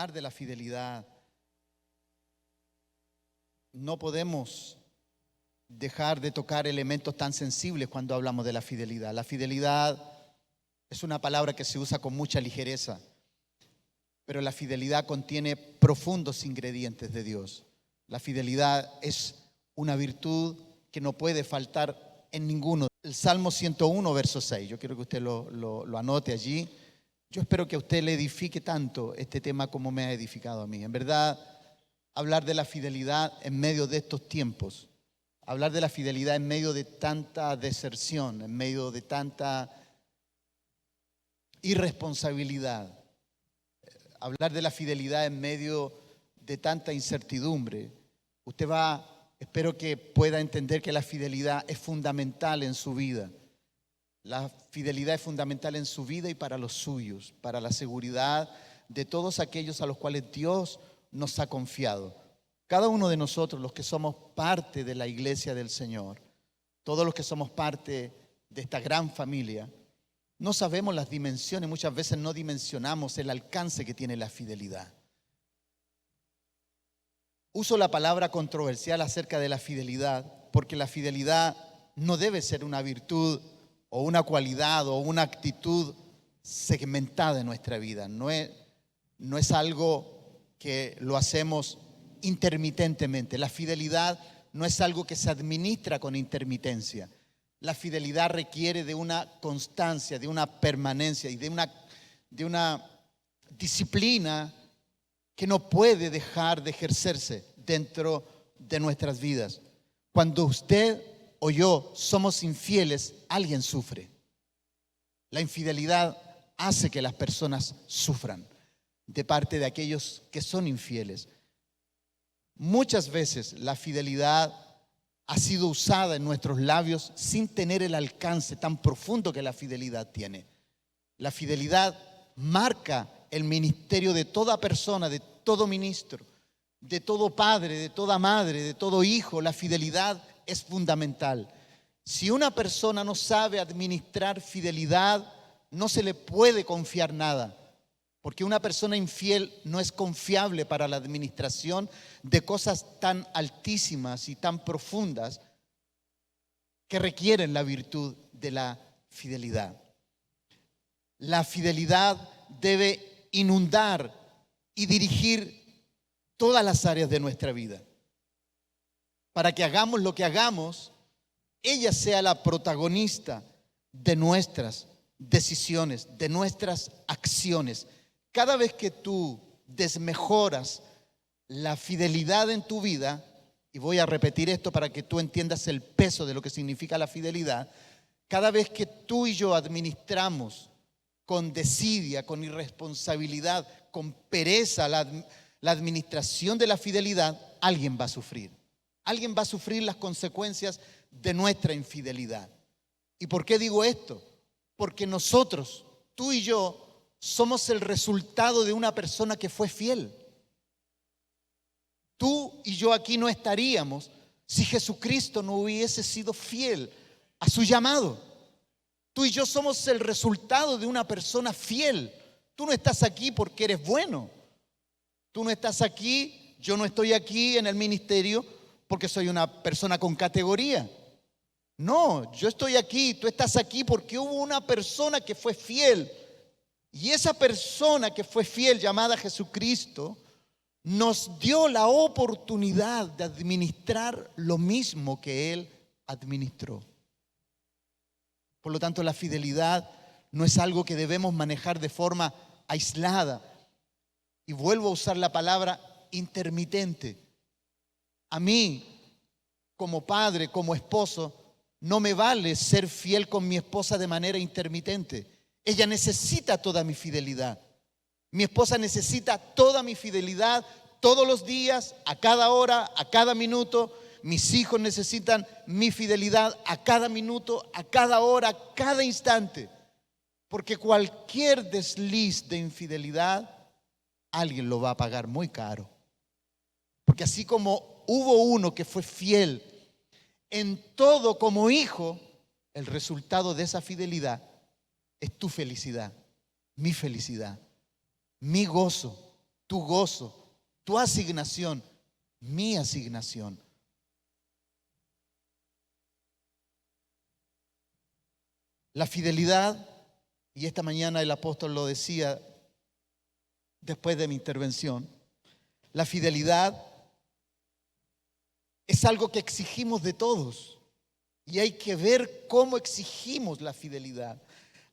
hablar de la fidelidad, no podemos dejar de tocar elementos tan sensibles cuando hablamos de la fidelidad. La fidelidad es una palabra que se usa con mucha ligereza, pero la fidelidad contiene profundos ingredientes de Dios. La fidelidad es una virtud que no puede faltar en ninguno. El Salmo 101, verso 6, yo quiero que usted lo anote allí. Yo espero que a usted le edifique tanto este tema como me ha edificado a mí. En verdad, hablar de la fidelidad en medio de estos tiempos, hablar de la fidelidad en medio de tanta deserción, en medio de tanta irresponsabilidad, hablar de la fidelidad en medio de tanta incertidumbre, espero que pueda entender que la fidelidad es fundamental en su vida. La fidelidad es fundamental en su vida y para los suyos, para la seguridad de todos aquellos a los cuales Dios nos ha confiado. Cada uno de nosotros, los que somos parte de la iglesia del Señor, todos los que somos parte de esta gran familia, no sabemos las dimensiones, muchas veces no dimensionamos el alcance que tiene la fidelidad. Uso la palabra controversial acerca de la fidelidad porque la fidelidad no debe ser una virtud o una cualidad o una actitud segmentada en nuestra vida. No es algo que lo hacemos intermitentemente. La fidelidad no es algo que se administra con intermitencia. La fidelidad requiere de una constancia, de una permanencia y de una disciplina que no puede dejar de ejercerse dentro de nuestras vidas. Cuando usted o yo somos infieles, alguien sufre. La infidelidad hace que las personas sufran de parte de aquellos que son infieles. Muchas veces la fidelidad ha sido usada en nuestros labios sin tener el alcance tan profundo que la fidelidad tiene. La fidelidad marca el ministerio de toda persona, de todo ministro, de todo padre, de toda madre, de todo hijo. La fidelidad es fundamental. Si una persona no sabe administrar fidelidad, no se le puede confiar nada, porque una persona infiel no es confiable para la administración de cosas tan altísimas y tan profundas que requieren la virtud de la fidelidad. La fidelidad debe inundar y dirigir todas las áreas de nuestra vida. Para que hagamos lo que hagamos, ella sea la protagonista de nuestras decisiones, de nuestras acciones. Cada vez que tú desmejoras la fidelidad en tu vida, y voy a repetir esto para que tú entiendas el peso de lo que significa la fidelidad, cada vez que tú y yo administramos con desidia, con irresponsabilidad, con pereza la administración de la fidelidad, alguien va a sufrir. Alguien va a sufrir las consecuencias de nuestra infidelidad. ¿Y por qué digo esto? Porque nosotros, tú y yo, somos el resultado de una persona que fue fiel. Tú y yo aquí no estaríamos si Jesucristo no hubiese sido fiel a su llamado. Tú y yo somos el resultado de una persona fiel. Tú no estás aquí porque eres bueno. Tú no estás aquí, yo no estoy aquí en el ministerio porque soy una persona con categoría. No, yo estoy aquí, tú estás aquí porque hubo una persona que fue fiel. Y esa persona que fue fiel, llamada Jesucristo, nos dio la oportunidad de administrar lo mismo que Él administró. Por lo tanto, la fidelidad no es algo que debemos manejar de forma aislada. Y vuelvo a usar la palabra intermitente. A mí, como padre, como esposo, no me vale ser fiel con mi esposa de manera intermitente. Ella necesita toda mi fidelidad. Mi esposa necesita toda mi fidelidad todos los días, a cada hora, a cada minuto. Mis hijos necesitan mi fidelidad a cada minuto, a cada hora, a cada instante. Porque cualquier desliz de infidelidad, alguien lo va a pagar muy caro. Porque así como hubo uno que fue fiel en todo como hijo, el resultado de esa fidelidad es tu felicidad, mi gozo, tu gozo, tu asignación, mi asignación. La fidelidad, y esta mañana el apóstol lo decía después de mi intervención, la fidelidad es algo que exigimos de todos y hay que ver cómo exigimos la fidelidad.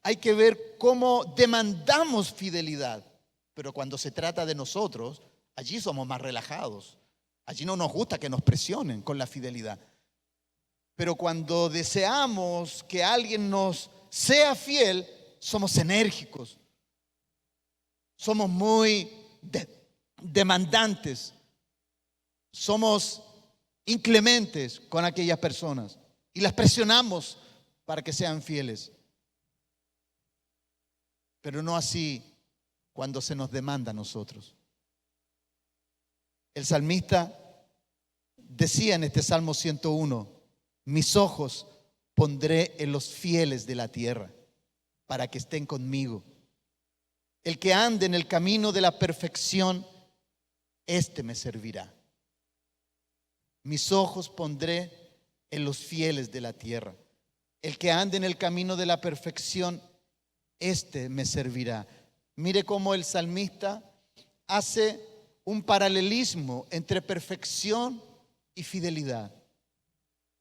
Hay que ver cómo demandamos fidelidad. Pero cuando se trata de nosotros, allí somos más relajados. Allí no nos gusta que nos presionen con la fidelidad. Pero cuando deseamos que alguien nos sea fiel, somos enérgicos. Somos muy demandantes. Somos inclementes con aquellas personas y las presionamos para que sean fieles. Pero no así cuando se nos demanda a nosotros. El salmista decía en este Salmo 101, mis ojos pondré en los fieles de la tierra para que estén conmigo. El que ande en el camino de la perfección, este me servirá. Mis ojos pondré en los fieles de la tierra. El que ande en el camino de la perfección, este me servirá. Mire cómo el salmista hace un paralelismo entre perfección y fidelidad.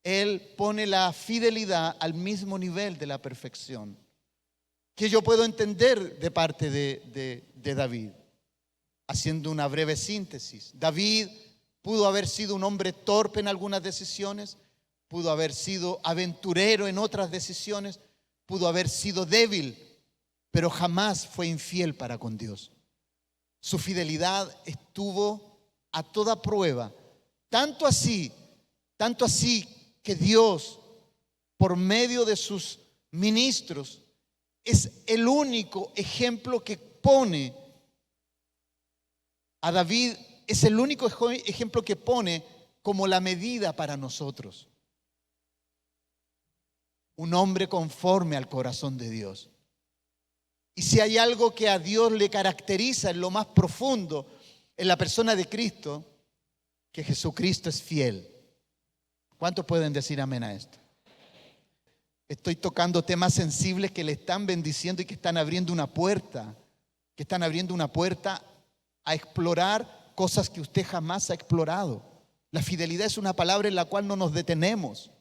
Él pone la fidelidad al mismo nivel de la perfección, que yo puedo entender de parte de David. Haciendo una breve síntesis, David pudo haber sido un hombre torpe en algunas decisiones, pudo haber sido aventurero en otras decisiones, pudo haber sido débil, pero jamás fue infiel para con Dios. Su fidelidad estuvo a toda prueba, tanto así que Dios, por medio de sus ministros, es el único ejemplo que pone a David, es el único ejemplo que pone como la medida para nosotros. Un hombre conforme al corazón de Dios. Y si hay algo que a Dios le caracteriza en lo más profundo, en la persona de Cristo, que Jesucristo es fiel. ¿Cuántos pueden decir amén a esto? Estoy tocando temas sensibles que le están bendiciendo y que están abriendo una puerta, a explorar cosas que usted jamás ha explorado. La fidelidad es una palabra en la cual no nos detenemos.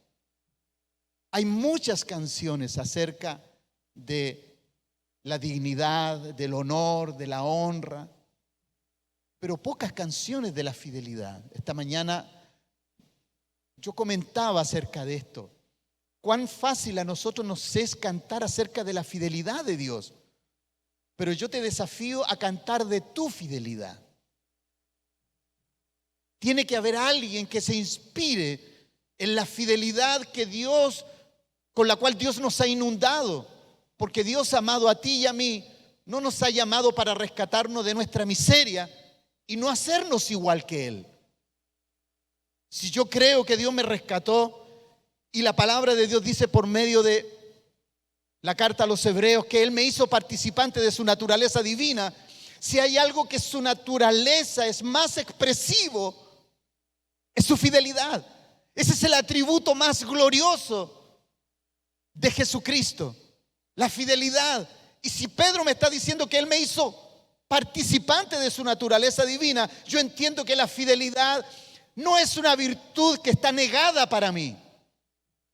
Hay muchas canciones acerca de la dignidad, del honor, de la honra, pero pocas canciones de la fidelidad. Esta mañana yo comentaba acerca de esto. Cuán fácil a nosotros nos es cantar acerca de la fidelidad de Dios, pero yo te desafío a cantar de tu fidelidad. Tiene que haber alguien que se inspire en la fidelidad que Dios, con la cual Dios nos ha inundado. Porque Dios, amado a ti y a mí, no nos ha llamado para rescatarnos de nuestra miseria y no hacernos igual que Él. Si yo creo que Dios me rescató y la palabra de Dios dice por medio de la carta a los hebreos que Él me hizo participante de su naturaleza divina, si hay algo que su naturaleza es más expresivo, es su fidelidad. Ese es el atributo más glorioso de Jesucristo. La fidelidad. Y si Pedro me está diciendo que Él me hizo participante de su naturaleza divina, yo entiendo que la fidelidad no es una virtud que está negada para mí.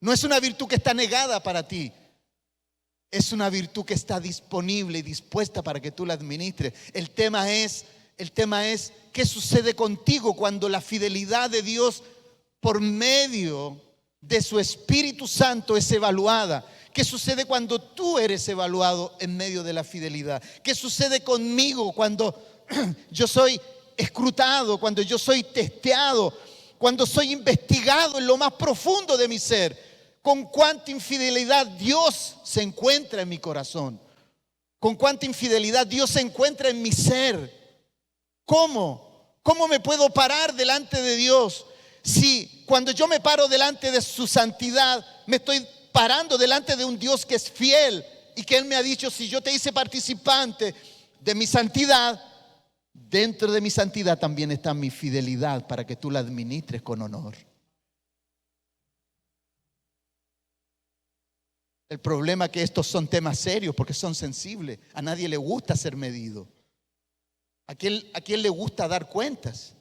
No es una virtud que está negada para ti. Es una virtud que está disponible y dispuesta para que tú la administres. El tema es ¿qué sucede contigo cuando la fidelidad de Dios por medio de su Espíritu Santo es evaluada? ¿Qué sucede cuando tú eres evaluado en medio de la fidelidad? ¿Qué sucede conmigo cuando yo soy escrutado, cuando yo soy testeado, cuando soy investigado en lo más profundo de mi ser? ¿Con cuánta infidelidad Dios se encuentra en mi corazón? ¿Con cuánta infidelidad Dios se encuentra en mi ser? ¿Cómo? ¿Cómo me puedo parar delante de Dios si cuando yo me paro delante de su santidad me estoy parando delante de un Dios que es fiel y que Él me ha dicho, si yo te hice participante de mi santidad, dentro de mi santidad también está mi fidelidad para que tú la administres con honor. El problema es que estos son temas serios porque son sensibles. A nadie le gusta ser medido. ¿A quién le gusta dar cuentas?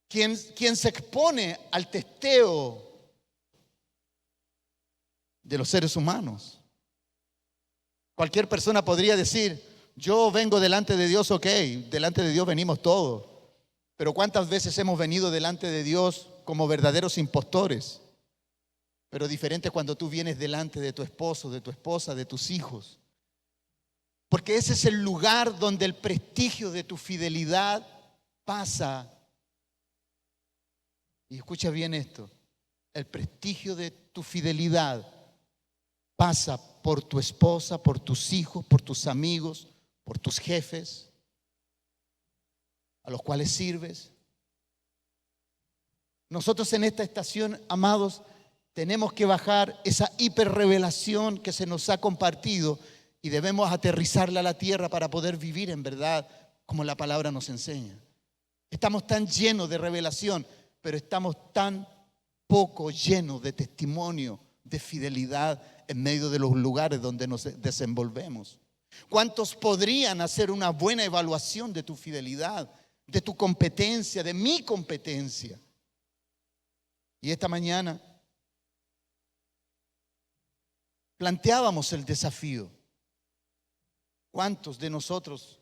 ¿Quién se expone al testeo de los seres humanos? Cualquier persona podría decir, yo vengo delante de Dios, ok, delante de Dios venimos todos. Pero ¿cuántas veces hemos venido delante de Dios como verdaderos impostores? Pero diferente cuando tú vienes delante de tu esposo, de tu esposa, de tus hijos. Porque ese es el lugar donde el prestigio de tu fidelidad pasa. Y escucha bien esto, el prestigio de tu fidelidad pasa por tu esposa, por tus hijos, por tus amigos, por tus jefes, a los cuales sirves. Nosotros en esta estación, amados, tenemos que bajar esa hiperrevelación que se nos ha compartido y debemos aterrizarla a la tierra para poder vivir en verdad como la palabra nos enseña. Estamos tan llenos de revelación, pero estamos tan poco llenos de testimonio, de fidelidad en medio de los lugares donde nos desenvolvemos. ¿Cuántos podrían hacer una buena evaluación de tu fidelidad, de tu competencia, de mi competencia? Y esta mañana planteábamos el desafío. ¿Cuántos de nosotros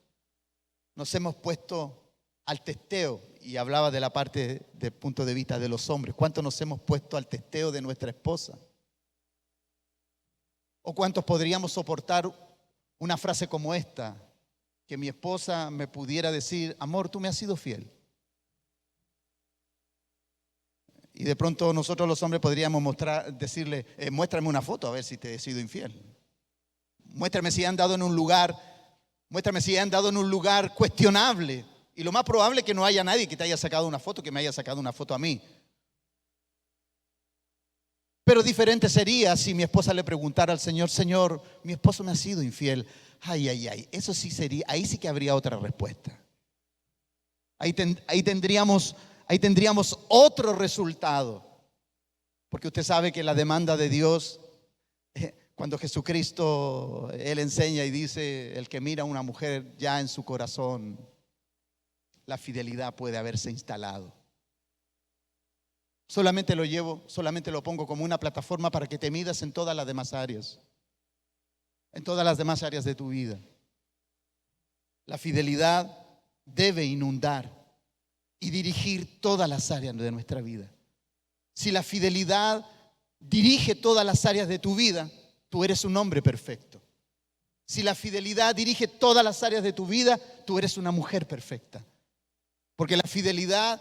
nos hemos puesto al testeo? Y hablaba de la parte del punto de vista de los hombres. ¿Cuántos nos hemos puesto al testeo de nuestra esposa? ¿O cuántos podríamos soportar una frase como esta? Que mi esposa me pudiera decir, amor, tú me has sido fiel. Y de pronto nosotros los hombres podríamos decirle, muéstrame una foto a ver si te he sido infiel. Muéstrame si he andado en un lugar, cuestionable. Y lo más probable es que no haya nadie que te haya sacado una foto, que me haya sacado una foto a mí. Pero diferente sería si mi esposa le preguntara al Señor, Señor, mi esposo me ha sido infiel. Ay, ay, ay, eso sí sería, ahí sí que habría otra respuesta. Ahí tendríamos otro resultado. Porque usted sabe que la demanda de Dios, cuando Jesucristo, Él enseña y dice, el que mira a una mujer ya en su corazón, la fidelidad puede haberse instalado. Solamente lo pongo como una plataforma para que te midas en todas las demás áreas. En todas las demás áreas de tu vida. La fidelidad debe inundar y dirigir todas las áreas de nuestra vida. Si la fidelidad dirige todas las áreas de tu vida, tú eres un hombre perfecto. Si la fidelidad dirige todas las áreas de tu vida, tú eres una mujer perfecta. Porque la fidelidad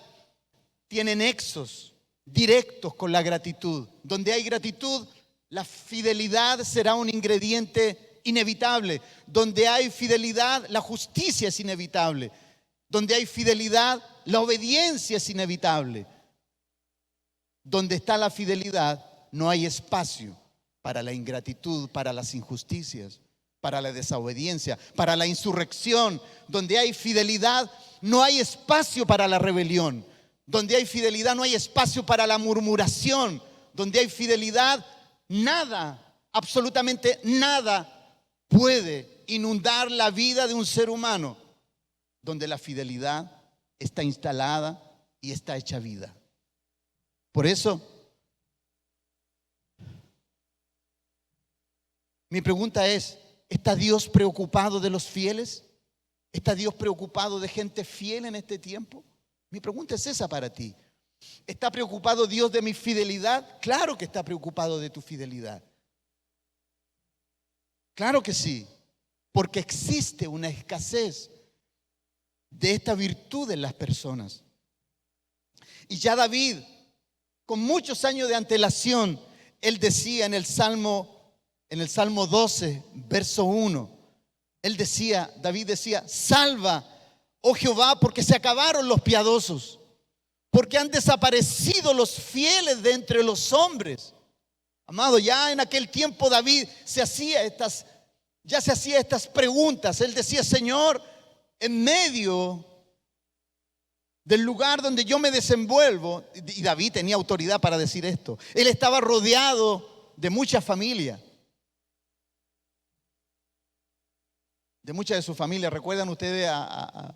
tiene nexos directos con la gratitud. Donde hay gratitud, la fidelidad será un ingrediente inevitable. Donde hay fidelidad, la justicia es inevitable. Donde hay fidelidad, la obediencia es inevitable. Donde está la fidelidad, no hay espacio para la ingratitud, para las injusticias, para la desobediencia, para la insurrección. Donde hay fidelidad, no hay espacio para la rebelión. Donde hay fidelidad, no hay espacio para la murmuración. Donde hay fidelidad, nada, absolutamente nada puede inundar la vida de un ser humano. Donde la fidelidad está instalada y está hecha vida. Por eso, mi pregunta es, ¿está Dios preocupado de los fieles? ¿Está Dios preocupado de gente fiel en este tiempo? Mi pregunta es esa para ti. ¿Está preocupado Dios de mi fidelidad? Claro que está preocupado de tu fidelidad. Claro que sí, porque existe una escasez de esta virtud en las personas. Y ya David, con muchos años de antelación, él decía en el Salmo 12, verso 1, David decía, salva, oh Jehová, porque se acabaron los piadosos, porque han desaparecido los fieles de entre los hombres. Amado, ya en aquel tiempo David se hacía ya se hacía estas preguntas. Él decía: Señor, en medio del lugar donde yo me desenvuelvo, y David tenía autoridad para decir esto, él estaba rodeado de mucha familia, de mucha de su familia. ¿Recuerdan ustedes a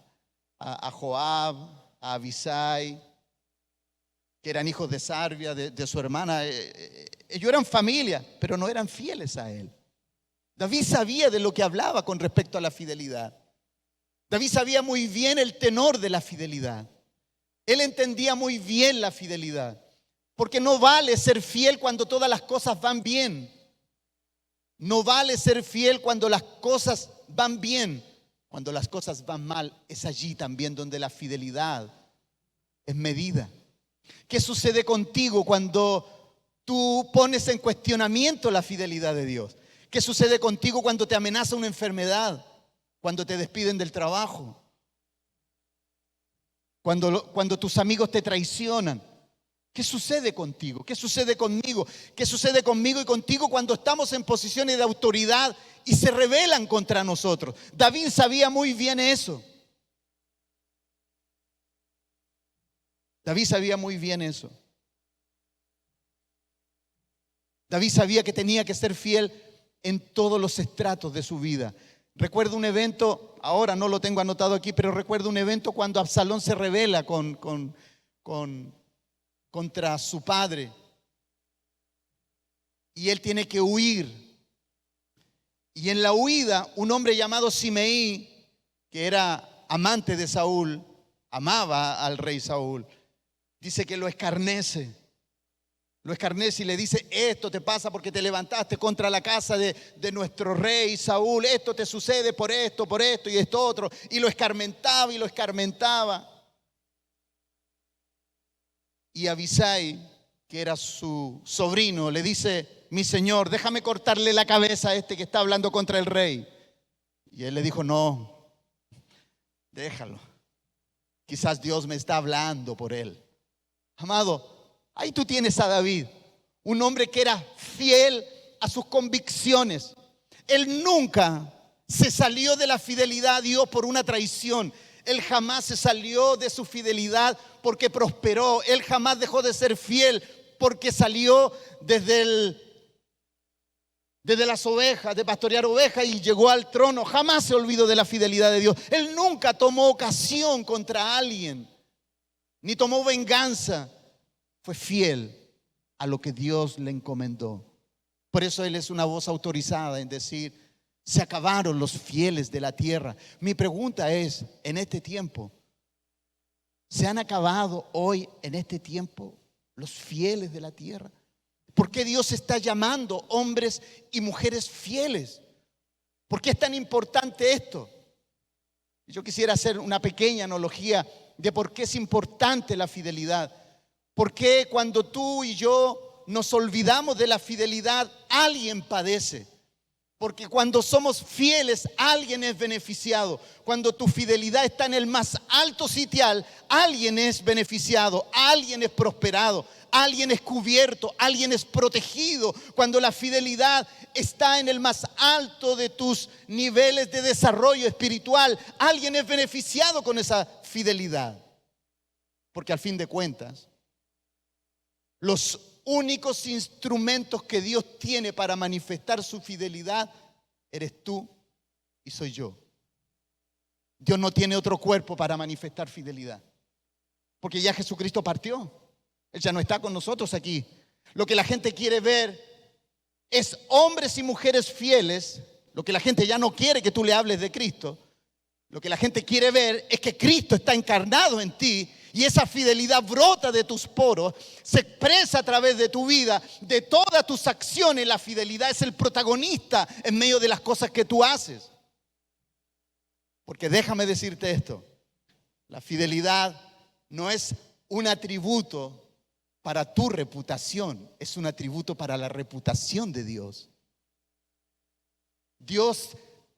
Joab, a Abisai, que eran hijos de Sarvia, de su hermana? Ellos eran familia, pero no eran fieles a él. David sabía de lo que hablaba con respecto a la fidelidad. David sabía muy bien el tenor de la fidelidad. Él entendía muy bien la fidelidad, porque no vale ser fiel cuando todas las cosas van bien. No vale ser fiel cuando las cosas van bien. Cuando las cosas van mal, es allí también donde la fidelidad es medida. ¿Qué sucede contigo cuando tú pones en cuestionamiento la fidelidad de Dios? ¿Qué sucede contigo cuando te amenaza una enfermedad? Cuando te despiden del trabajo, cuando tus amigos te traicionan. ¿Qué sucede contigo? ¿Qué sucede conmigo? ¿Qué sucede conmigo y contigo cuando estamos en posiciones de autoridad y se rebelan contra nosotros? David sabía muy bien eso. David sabía muy bien eso. David sabía que tenía que ser fiel en todos los estratos de su vida. Recuerdo un evento, ahora no lo tengo anotado aquí, pero recuerdo un evento cuando Absalón se rebela contra su padre. Y él tiene que huir. Y en la huida, un hombre llamado Simeí, que era amante de Saúl, amaba al rey Saúl, dice que lo escarnece. Lo escarnece y le dice: esto te pasa porque te levantaste contra la casa de nuestro rey Saúl. Esto te sucede por esto y esto otro. Y lo escarmentaba y lo escarmentaba. Y Abisai, que era su sobrino, le dice: mi señor, déjame cortarle la cabeza a este que está hablando contra el rey. Y él le dijo: no, déjalo. Quizás Dios me está hablando por él. Amado, ahí tú tienes a David, un hombre que era fiel a sus convicciones. Él nunca se salió de la fidelidad a Dios por una traición. Él jamás se salió de su fidelidad porque prosperó. Él jamás dejó de ser fiel porque salió desde las ovejas, de pastorear ovejas, y llegó al trono. Jamás se olvidó de la fidelidad de Dios. Él nunca tomó ocasión contra alguien, ni tomó venganza. Fue fiel a lo que Dios le encomendó. Por eso él es una voz autorizada en decir: se acabaron los fieles de la tierra. Mi pregunta es, en este tiempo, ¿se han acabado hoy en este tiempo los fieles de la tierra? ¿Por qué Dios está llamando hombres y mujeres fieles? ¿Por qué es tan importante esto? Yo quisiera hacer una pequeña analogía de por qué es importante la fidelidad. ¿Por qué cuando tú y yo nos olvidamos de la fidelidad, alguien padece? Porque cuando somos fieles, alguien es beneficiado. Cuando tu fidelidad está en el más alto sitial, alguien es beneficiado, alguien es prosperado, alguien es cubierto, alguien es protegido. Cuando la fidelidad está en el más alto de tus niveles de desarrollo espiritual, alguien es beneficiado con esa fidelidad. Porque al fin de cuentas, los únicos instrumentos que Dios tiene para manifestar su fidelidad eres tú y soy yo. Dios no tiene otro cuerpo para manifestar fidelidad, porque ya Jesucristo partió. Él ya no está con nosotros aquí. Lo que la gente quiere ver es hombres y mujeres fieles. Lo que la gente ya no quiere que tú le hables de Cristo. Lo que la gente quiere ver es que Cristo está encarnado en ti. Y esa fidelidad brota de tus poros, se expresa a través de tu vida, de todas tus acciones. La fidelidad es el protagonista en medio de las cosas que tú haces. Porque déjame decirte esto: la fidelidad no es un atributo para tu reputación, es un atributo para la reputación de Dios. Dios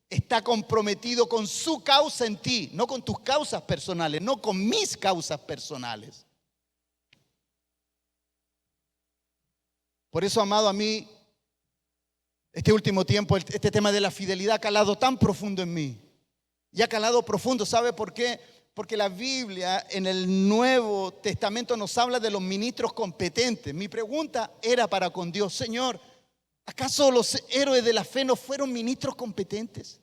está comprometido con su causa en ti, no con tus causas personales, no con mis causas personales. Por eso, amado, a mí Este último tiempo, este tema de la fidelidad ha calado tan profundo en mí. Y ha calado profundo, ¿sabe por qué? Porque la Biblia en el Nuevo Testamento nos habla de los ministros competentes. Mi pregunta era para con Dios: Señor, ¿acaso los héroes de la fe no fueron ministros competentes?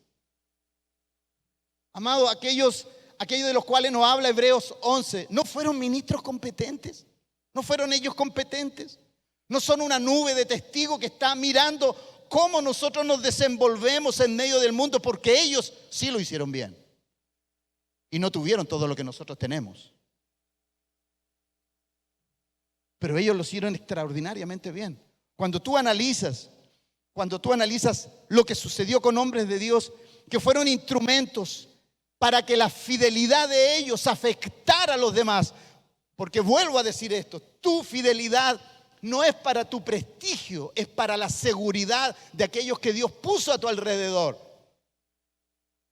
Amado, aquellos de los cuales nos habla Hebreos 11, ¿no fueron ministros competentes? ¿No fueron ellos competentes? ¿No son una nube de testigos que está mirando cómo nosotros nos desenvolvemos en medio del mundo? Porque ellos sí lo hicieron bien y no tuvieron todo lo que nosotros tenemos, pero ellos lo hicieron extraordinariamente bien. Cuando tú analizas lo que sucedió con hombres de Dios que fueron instrumentos para que la fidelidad de ellos afectara a los demás, porque vuelvo a decir esto: tu fidelidad no es para tu prestigio, es para la seguridad de aquellos que Dios puso a tu alrededor.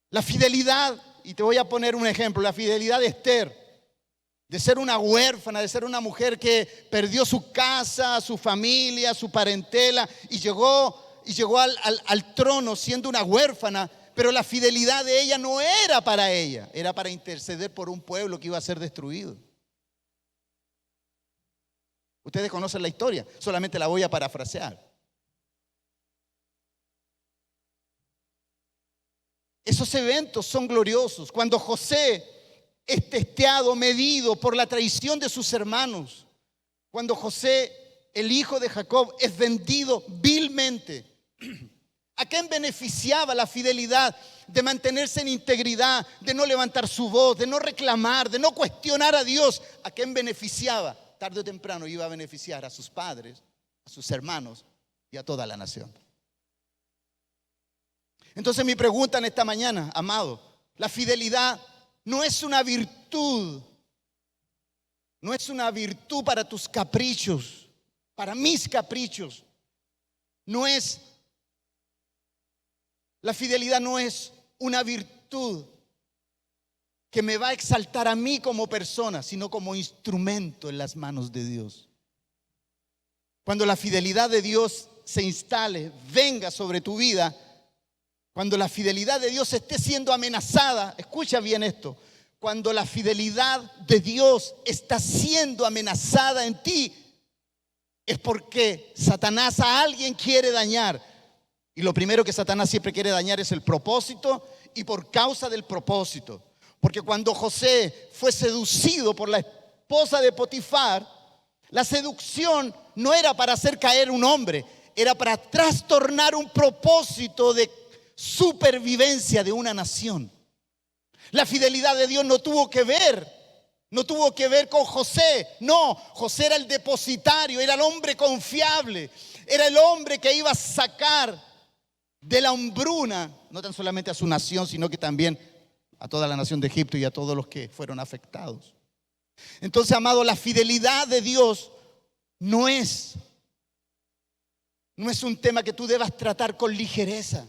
La fidelidad, y te voy a poner un ejemplo, la fidelidad de Esther, de ser una huérfana, de ser una mujer que perdió su casa, su familia, su parentela y llegó al trono siendo una huérfana, pero la fidelidad de ella no era para ella, era para interceder por un pueblo que iba a ser destruido. Ustedes conocen la historia, solamente la voy a parafrasear. Esos eventos son gloriosos. Cuando José es testeado, medido por la traición de sus hermanos, cuando José, el hijo de Jacob, es vendido vilmente, ¿a quién beneficiaba la fidelidad de mantenerse en integridad, de no levantar su voz, de no reclamar, de no cuestionar a Dios? ¿A quién beneficiaba? Tarde o temprano iba a beneficiar a sus padres, a sus hermanos y a toda la nación. Entonces mi pregunta en esta mañana, amado, la fidelidad no es una virtud, no es una virtud para tus caprichos, para mis caprichos. La fidelidad no es una virtud que me va a exaltar a mí como persona, sino como instrumento en las manos de Dios. Cuando la fidelidad de Dios se instale, venga sobre tu vida, cuando la fidelidad de Dios esté siendo amenazada, escucha bien esto, cuando la fidelidad de Dios está siendo amenazada en ti, es porque Satanás a alguien quiere dañar. Y lo primero que Satanás siempre quiere dañar es el propósito, y por causa del propósito. Porque cuando José fue seducido por la esposa de Potifar, la seducción no era para hacer caer un hombre, era para trastornar un propósito de supervivencia de una nación. La fidelidad de Dios no tuvo que ver con José. No, José era el depositario, era el hombre confiable, era el hombre que iba a sacar de la hambruna, no tan solamente a su nación, sino que también a toda la nación de Egipto y a todos los que fueron afectados. Entonces, amado, la fidelidad de Dios no es un tema que tú debas tratar con ligereza.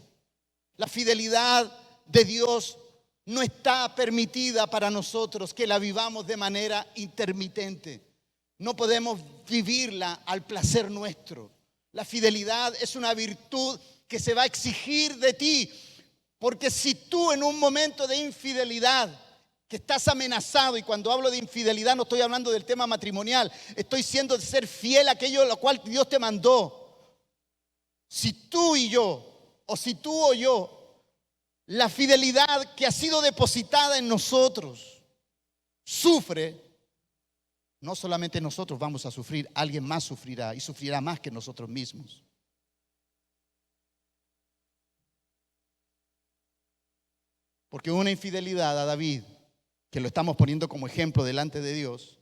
La fidelidad de Dios no está permitida para nosotros que la vivamos de manera intermitente. No podemos vivirla al placer nuestro. La fidelidad es una virtud que se va a exigir de ti. Porque si tú en un momento de infidelidad, que estás amenazado, y cuando hablo de infidelidad no estoy hablando del tema matrimonial, estoy siendo de ser fiel a aquello a lo cual Dios te mandó. Si tú y yo, o si tú o yo, la fidelidad que ha sido depositada en nosotros sufre, no solamente nosotros vamos a sufrir, alguien más sufrirá, y sufrirá más que nosotros mismos. Porque una infidelidad a David, que lo estamos poniendo como ejemplo delante de Dios,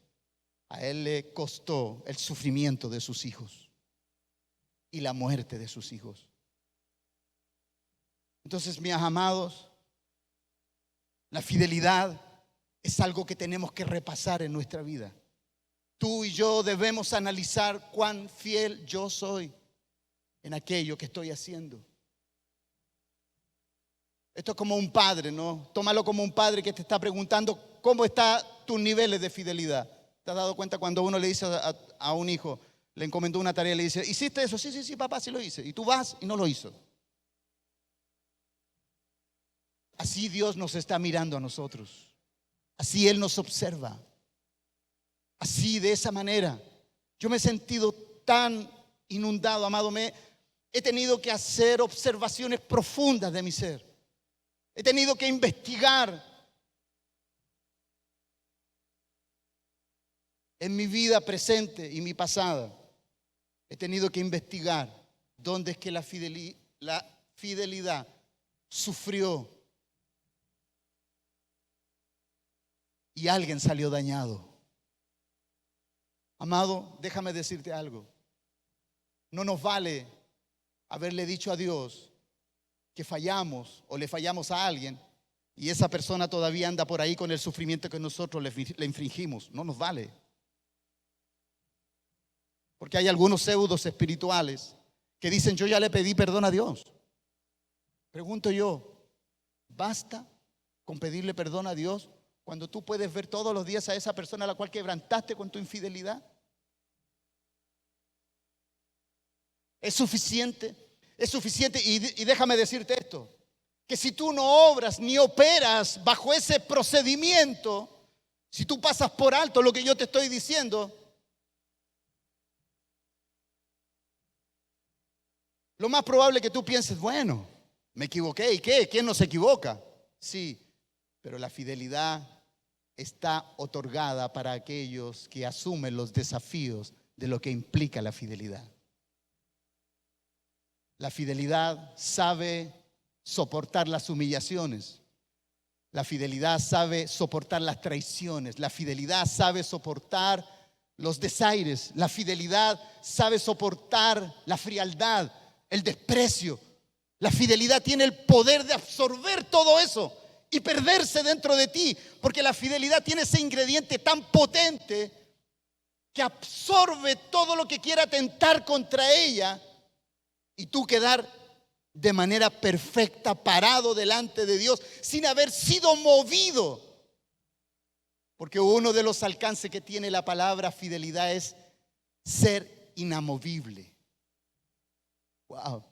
a él le costó el sufrimiento de sus hijos y la muerte de sus hijos. Entonces, mis amados, la fidelidad es algo que tenemos que repasar en nuestra vida. Tú y yo debemos analizar cuán fiel yo soy en aquello que estoy haciendo. Esto es como un padre, ¿no? Tómalo como un padre que te está preguntando cómo están tus niveles de fidelidad. ¿Te has dado cuenta cuando uno le dice a un hijo, le encomendó una tarea y le dice, ¿hiciste eso? Sí, sí, sí, papá, sí lo hice. Y tú vas y no lo hizo. Así Dios nos está mirando a nosotros. Así Él nos observa. Así, de esa manera. Yo me he sentido tan inundado, amado. He tenido que hacer observaciones profundas de mi ser. He tenido que investigar en mi vida presente y mi pasada. He tenido que investigar dónde es que la fidelidad sufrió y alguien salió dañado. Amado, déjame decirte algo. No nos vale haberle dicho a Dios que fallamos o le fallamos a alguien y esa persona todavía anda por ahí con el sufrimiento que nosotros le infringimos. No nos vale. Porque hay algunos pseudos espirituales que dicen, yo ya le pedí perdón a Dios. Pregunto yo, ¿basta con pedirle perdón a Dios cuando tú puedes ver todos los días a esa persona a la cual quebrantaste con tu infidelidad? ¿Es suficiente? Es suficiente. Y déjame decirte esto, que si tú no obras ni operas bajo ese procedimiento, si tú pasas por alto lo que yo te estoy diciendo, lo más probable es que tú pienses, bueno, me equivoqué. ¿Y qué? ¿Quién no se equivoca? Sí, pero la fidelidad está otorgada para aquellos que asumen los desafíos de lo que implica la fidelidad. La fidelidad sabe soportar las humillaciones. La fidelidad sabe soportar las traiciones. La fidelidad sabe soportar los desaires. La fidelidad sabe soportar la frialdad, el desprecio. La fidelidad tiene el poder de absorber todo eso y perderse dentro de ti, porque la fidelidad tiene ese ingrediente tan potente que absorbe todo lo que quiera atentar contra ella y tú quedar de manera perfecta parado delante de Dios sin haber sido movido. Porque uno de los alcances que tiene la palabra fidelidad es ser inamovible. Wow.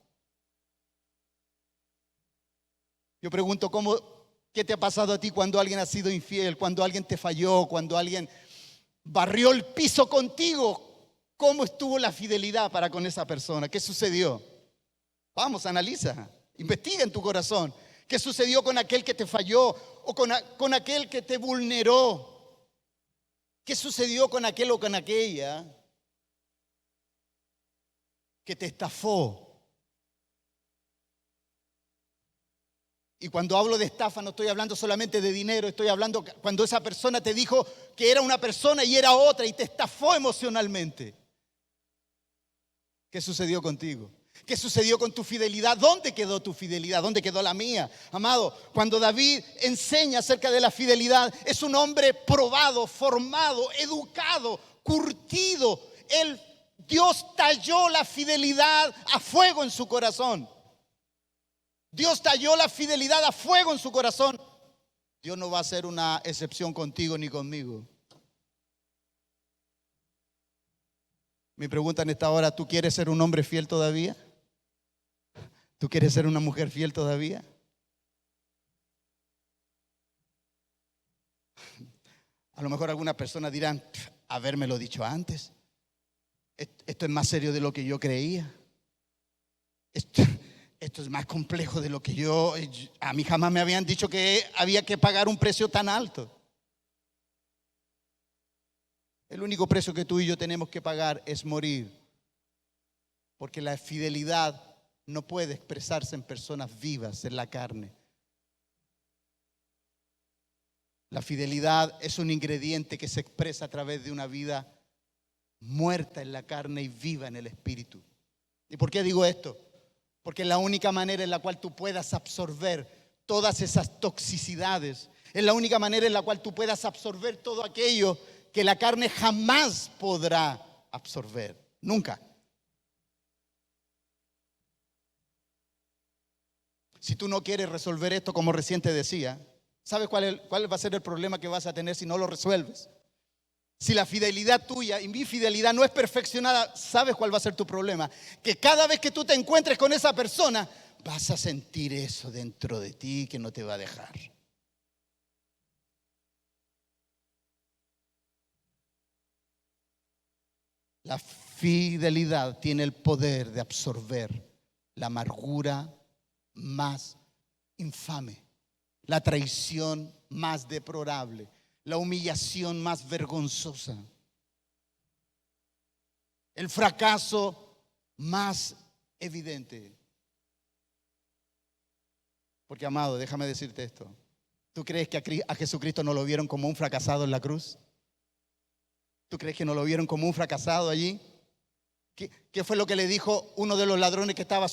Yo pregunto, ¿qué te ha pasado a ti cuando alguien ha sido infiel, cuando alguien te falló, cuando alguien barrió el piso contigo? ¿Cómo estuvo la fidelidad para con esa persona? ¿Qué sucedió? Vamos, analiza, investiga en tu corazón. ¿Qué sucedió con aquel que te falló o con aquel que te vulneró? ¿Qué sucedió con aquel o con aquella que te estafó? Y cuando hablo de estafa no estoy hablando solamente de dinero, estoy hablando cuando esa persona te dijo que era una persona y era otra y te estafó emocionalmente. ¿Qué sucedió contigo? ¿Qué sucedió con tu fidelidad? ¿Dónde quedó tu fidelidad? ¿Dónde quedó la mía? Amado, cuando David enseña acerca de la fidelidad, es un hombre probado, formado, educado, curtido. Dios talló la fidelidad a fuego en su corazón. Dios talló la fidelidad a fuego en su corazón. Dios no va a hacer una excepción contigo ni conmigo. Mi pregunta en esta hora, ¿tú quieres ser un hombre fiel todavía? ¿Tú quieres ser una mujer fiel todavía? A lo mejor algunas personas dirán, habérmelo dicho antes. Esto es más serio de lo que yo creía. Esto es más complejo de lo que a mí jamás me habían dicho que había que pagar un precio tan alto. El único precio que tú y yo tenemos que pagar es morir. Porque la fidelidad no puede expresarse en personas vivas en la carne. La fidelidad es un ingrediente que se expresa a través de una vida muerta en la carne y viva en el espíritu. ¿Y por qué digo esto? Porque es la única manera en la cual tú puedas absorber todas esas toxicidades. Es la única manera en la cual tú puedas absorber todo aquello que la carne jamás podrá absorber. Nunca. Si tú no quieres resolver esto, como recién te decía, ¿sabes cuál va a ser el problema que vas a tener si no lo resuelves? Si la fidelidad tuya y mi fidelidad no es perfeccionada, ¿sabes cuál va a ser tu problema? Que cada vez que tú te encuentres con esa persona, vas a sentir eso dentro de ti que no te va a dejar. La fidelidad tiene el poder de absorber la amargura más infame, la traición más deplorable, la humillación más vergonzosa, el fracaso más evidente. Porque, amado, déjame decirte esto. ¿Tú crees que a Jesucristo no lo vieron como un fracasado en la cruz? ¿Tú crees que no lo vieron como un fracasado allí? ¿Qué fue lo que le dijo uno de los ladrones que estaba a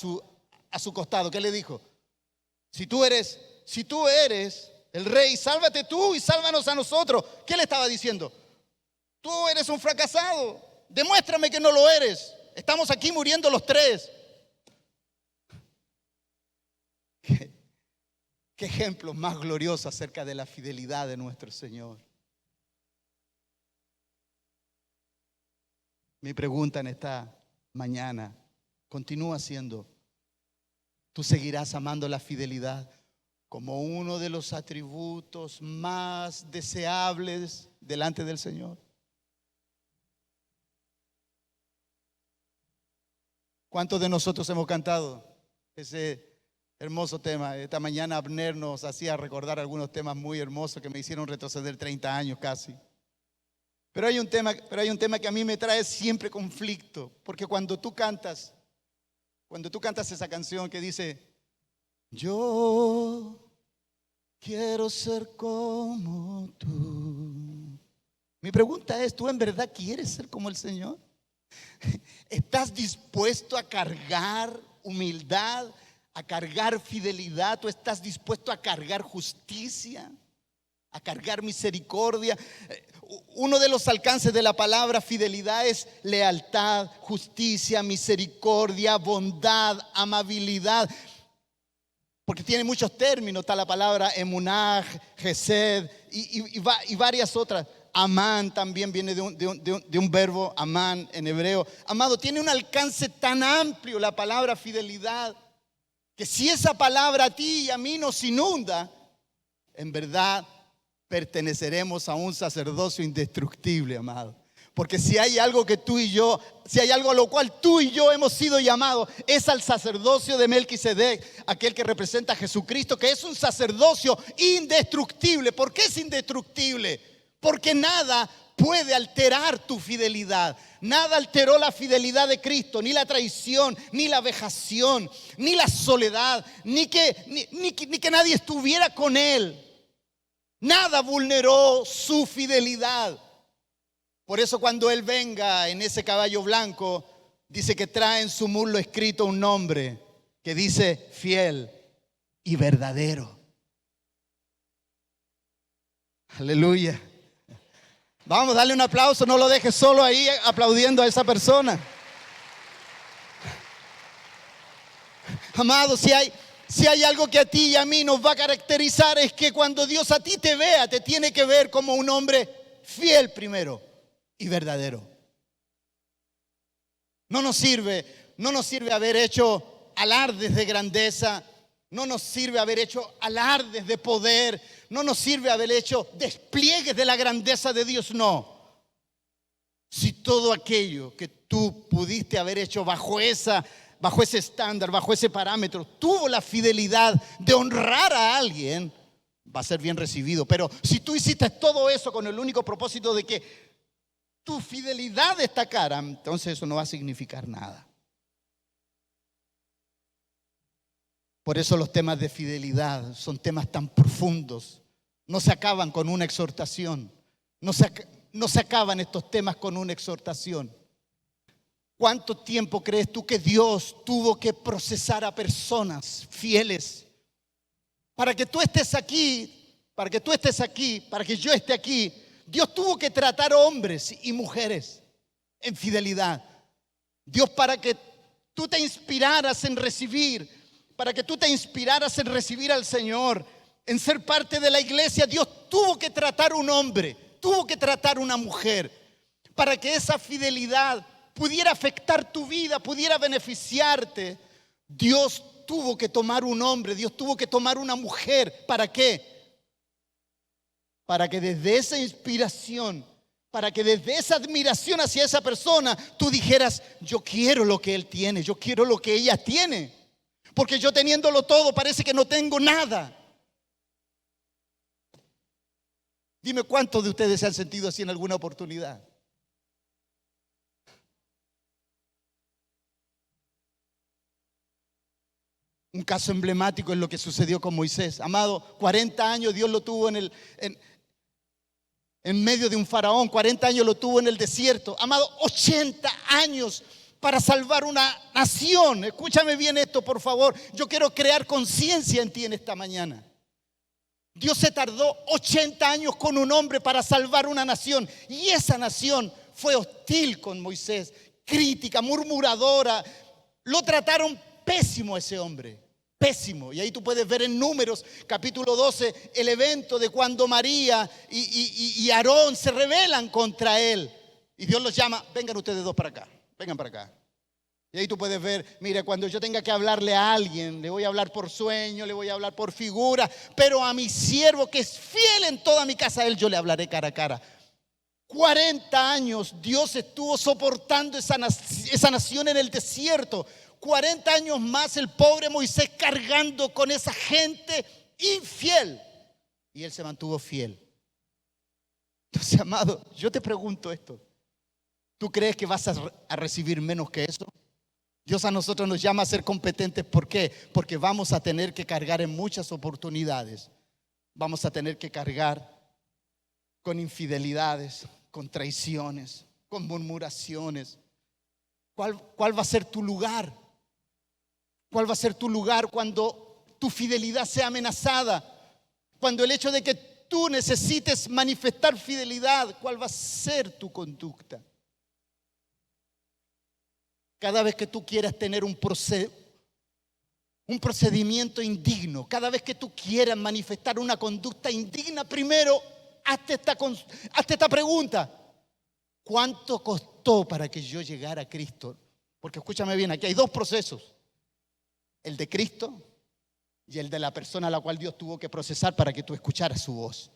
su costado? ¿Qué le dijo? Si tú eres el rey, sálvate tú y sálvanos a nosotros. ¿Qué le estaba diciendo? Tú eres un fracasado. Demuéstrame que no lo eres. Estamos aquí muriendo los tres. ¿Qué ejemplo más glorioso acerca de la fidelidad de nuestro Señor? Mi pregunta en esta mañana continúa siendo: ¿tú seguirás amando la fidelidad como uno de los atributos más deseables delante del Señor? ¿Cuántos de nosotros hemos cantado ese hermoso tema? Esta mañana Abner nos hacía recordar algunos temas muy hermosos que me hicieron retroceder 30 años casi. Pero hay un tema que a mí me trae siempre conflicto, porque cuando tú cantas esa canción que dice: yo quiero ser como tú. Mi pregunta es: ¿tú en verdad quieres ser como el Señor? ¿Estás dispuesto a cargar humildad, a cargar fidelidad? ¿Tú estás dispuesto a cargar justicia, a cargar misericordia? Uno de los alcances de la palabra fidelidad es lealtad, justicia, misericordia, bondad, amabilidad. Porque tiene muchos términos. Está la palabra emunah, gesed y varias otras. Amán también viene de un verbo, amán en hebreo. Amado, tiene un alcance tan amplio la palabra fidelidad, que si esa palabra a ti y a mí nos inunda, en verdad perteneceremos a un sacerdocio indestructible, amado. Porque si hay algo a lo cual tú y yo hemos sido llamados, es al sacerdocio de Melquisedec, aquel que representa a Jesucristo, que es un sacerdocio indestructible. ¿Por qué es indestructible? Porque nada puede alterar tu fidelidad. Nada alteró la fidelidad de Cristo, ni la traición, ni la vejación, ni la soledad, ni que nadie estuviera con Él. Nada vulneró su fidelidad. Por eso cuando Él venga en ese caballo blanco, dice que trae en su muslo escrito un nombre que dice: fiel y verdadero. Aleluya. Vamos, dale un aplauso, no lo dejes solo ahí aplaudiendo a esa persona. Amado, si hay algo que a ti y a mí nos va a caracterizar, es que cuando Dios a ti te vea, te tiene que ver como un hombre fiel primero y verdadero. No nos sirve haber hecho alardes de grandeza, no nos sirve haber hecho alardes de poder, no nos sirve haber hecho despliegues de la grandeza de Dios, no. Si todo aquello que tú pudiste haber hecho bajo ese estándar, bajo ese parámetro, tuvo la fidelidad de honrar a alguien, va a ser bien recibido. Pero si tú hiciste todo eso con el único propósito de que tu fidelidad destacara, entonces eso no va a significar nada. Por eso los temas de fidelidad son temas tan profundos. No se acaban con una exhortación. No se acaban estos temas con una exhortación. ¿Cuánto tiempo crees tú que Dios tuvo que procesar a personas fieles para que tú estés aquí, para que yo esté aquí? Dios tuvo que tratar hombres y mujeres en fidelidad. Dios, para que tú te inspiraras en recibir, al Señor, en ser parte de la iglesia, Dios tuvo que tratar un hombre, tuvo que tratar una mujer para que esa fidelidad pudiera afectar tu vida, pudiera beneficiarte, Dios tuvo que tomar un hombre, Dios tuvo que tomar una mujer. ¿Para qué? Para que desde esa inspiración, para que desde esa admiración hacia esa persona, tú dijeras, yo quiero lo que él tiene, yo quiero lo que ella tiene. Porque yo teniéndolo todo parece que no tengo nada. Dime cuántos de ustedes se han sentido así en alguna oportunidad. Un caso emblemático es lo que sucedió con Moisés. Amado, 40 años Dios lo tuvo en medio de un faraón, 40 años lo tuvo en el desierto. Amado, 80 años para salvar una nación. Escúchame bien esto, por favor. Yo quiero crear conciencia en ti en esta mañana. Dios se tardó 80 años con un hombre para salvar una nación. Y esa nación fue hostil con Moisés, crítica, murmuradora. Lo trataron pésimo a ese hombre. Pésimo. Y ahí tú puedes ver en Números capítulo 12 el evento de cuando María y Aarón se rebelan contra él. Y Dios los llama, vengan ustedes dos para acá, vengan para acá. Y ahí tú puedes ver, mira, cuando yo tenga que hablarle a alguien, le voy a hablar por sueño, le voy a hablar por figura, pero a mi siervo que es fiel en toda mi casa, a él yo le hablaré cara a cara. 40 años Dios estuvo soportando esa nación en el desierto. 40 años más el pobre Moisés cargando con esa gente infiel. Y él se mantuvo fiel. Entonces, amado, yo te pregunto esto. ¿Tú crees que vas a recibir menos que eso? Dios a nosotros nos llama a ser competentes. ¿Por qué? Porque vamos a tener que cargar en muchas oportunidades. Vamos a tener que cargar con infidelidades, con traiciones, con murmuraciones. ¿Cuál va a ser tu lugar? ¿Cuál va a ser tu lugar cuando tu fidelidad sea amenazada? Cuando el hecho de que tú necesites manifestar fidelidad, ¿cuál va a ser tu conducta? Cada vez que tú quieras tener un procedimiento indigno, cada vez que tú quieras manifestar una conducta indigna, primero hazte esta pregunta. ¿Cuánto costó para que yo llegara a Cristo? Porque escúchame bien, aquí hay dos procesos. El de Cristo y el de la persona a la cual Dios tuvo que procesar para que tú escucharas su voz.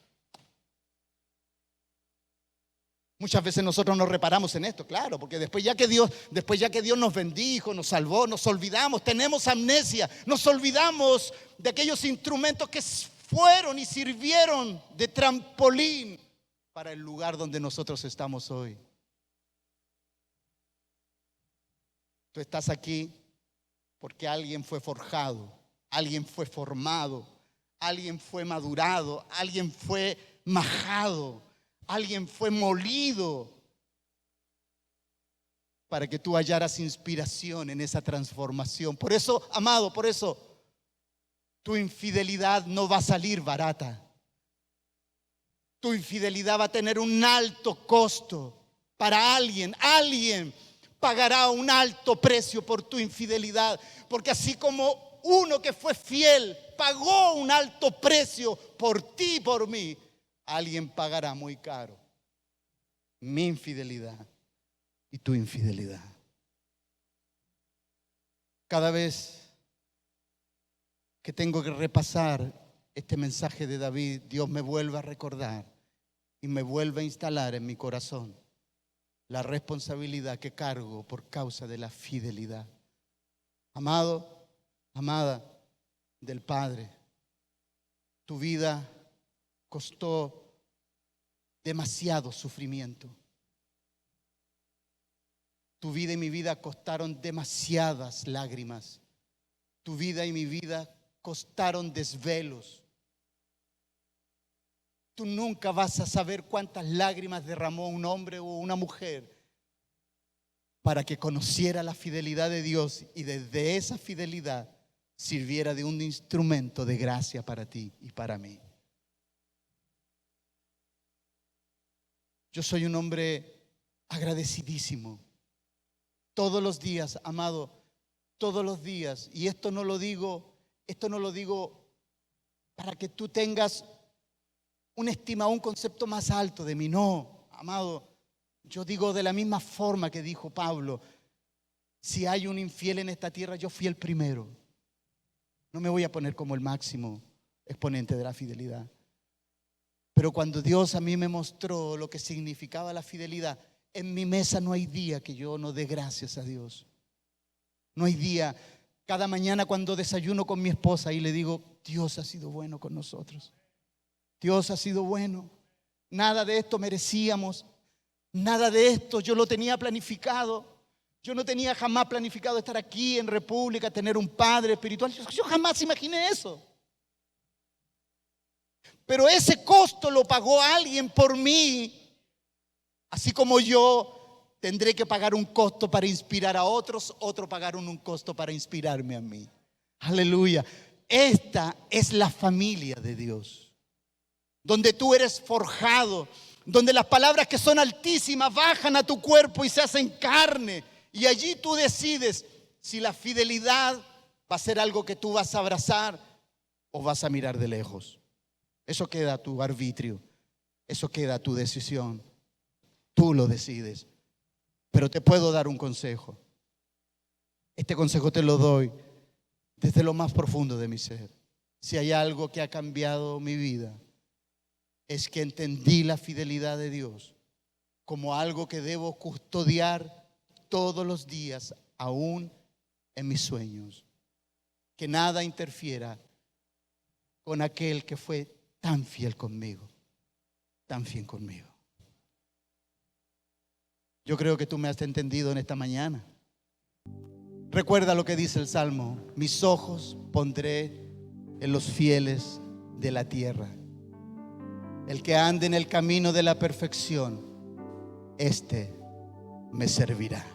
Muchas veces nosotros nos reparamos en esto, claro, porque después ya que Dios nos bendijo, nos salvó, nos olvidamos, tenemos amnesia, nos olvidamos de aquellos instrumentos que fueron y sirvieron de trampolín para el lugar donde nosotros estamos hoy. Tú estás aquí porque alguien fue forjado, alguien fue formado, alguien fue madurado, alguien fue majado, alguien fue molido para que tú hallaras inspiración en esa transformación. Por eso, amado, por eso tu infidelidad no va a salir barata. Tu infidelidad va a tener un alto costo para alguien. Alguien pagará un alto precio por tu infidelidad. Porque así como uno que fue fiel pagó un alto precio por ti y por mí, alguien pagará muy caro mi infidelidad y tu infidelidad. Cada vez que tengo que repasar este mensaje de David, Dios me vuelve a recordar y me vuelve a instalar en mi corazón la responsabilidad que cargo por causa de la fidelidad. Amado, amada del Padre, tu vida costó demasiado sufrimiento. Tu vida y mi vida costaron demasiadas lágrimas. Tu vida y mi vida costaron desvelos. Tú nunca vas a saber cuántas lágrimas derramó un hombre o una mujer para que conociera la fidelidad de Dios y desde esa fidelidad sirviera de un instrumento de gracia para ti y para mí. Yo soy un hombre agradecidísimo. Todos los días, amado, todos los días. Y esto no lo digo para que tú tengas una estima, un concepto más alto de mí. No, amado, Yo digo de la misma forma que dijo Pablo: si hay un infiel en esta tierra, yo fui el primero. No me voy a poner como el máximo exponente de la fidelidad. Pero cuando Dios a mí me mostró lo que significaba la fidelidad, en mi mesa no hay día que yo no dé gracias a Dios. No hay día. Cada mañana cuando desayuno con mi esposa y le digo: Dios ha sido bueno con nosotros. Dios ha sido bueno. Nada de esto merecíamos. Nada de esto yo lo tenía planificado. Yo no tenía jamás planificado estar aquí en República, tener un padre espiritual. Yo jamás imaginé eso. Pero ese costo lo pagó alguien por mí. Así como yo tendré que pagar un costo para inspirar a otros, otros pagaron un costo para inspirarme a mí. Aleluya. Esta es la familia de Dios, donde tú eres forjado, donde las palabras que son altísimas bajan a tu cuerpo y se hacen carne. Y allí tú decides si la fidelidad va a ser algo que tú vas a abrazar o vas a mirar de lejos. Eso queda a tu arbitrio, eso queda a tu decisión. Tú lo decides. Pero te puedo dar un consejo. Este consejo te lo doy desde lo más profundo de mi ser. Si hay algo que ha cambiado mi vida, es que entendí la fidelidad de Dios como algo que debo custodiar todos los días, aún en mis sueños. Que nada interfiera con aquel que fue tan fiel conmigo, tan fiel conmigo. Yo creo que tú me has entendido en esta mañana. Recuerda lo que dice el Salmo: mis ojos pondré en los fieles de la tierra. El que ande en el camino de la perfección, este me servirá.